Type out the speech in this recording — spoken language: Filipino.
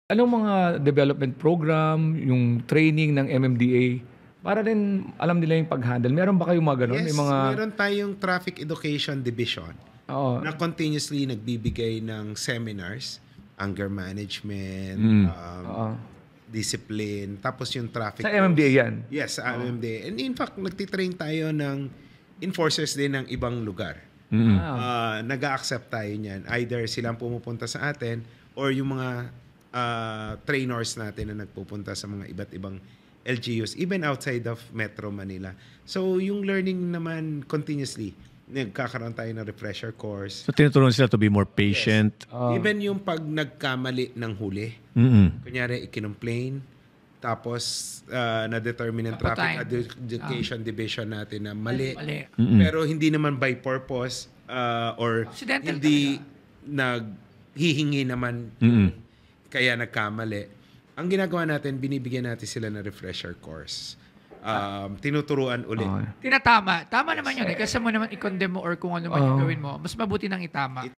Anong mga development program, yung training ng MMDA para din alam nila yung pag-handle? Meron ba kayong mga gano'n? May Yes, mga meron tayong Traffic Education Division oo. na continuously nagbibigay ng seminars, anger management, Oo. discipline, tapos yung traffic Sa MMDA rules. 'yan? Yes, sa Oo. MMDA. And in fact, nagtitrain tayo ng enforcers din ng ibang lugar. Ah, Nag-a-accept tayo niyan. Either silang pumupunta sa atin or yung mga trainers natin na nagpupunta sa mga iba't ibang LGUs, even outside of Metro Manila. So, yung learning naman continuously, nagkakaroon tayo ng refresher course. So tinuturuan sila to be more patient. Even yung pag nagkamali ng huli, Mm-mm. kunyari, ikinomplain, tapos na-determine ng Tapos Traffic time. Education Division natin na mali. Mali. Pero hindi naman by purpose or Accidental hindi naghihingi naman kaya nagkamali. Ang ginagawa natin, binibigyan natin sila ng refresher course. Tinuturuan ulit. okay. Tinatama. Tama naman yun. Kasi mo naman i-condemn mo or kung ano man yung gawin mo, mas mabuti nang itama.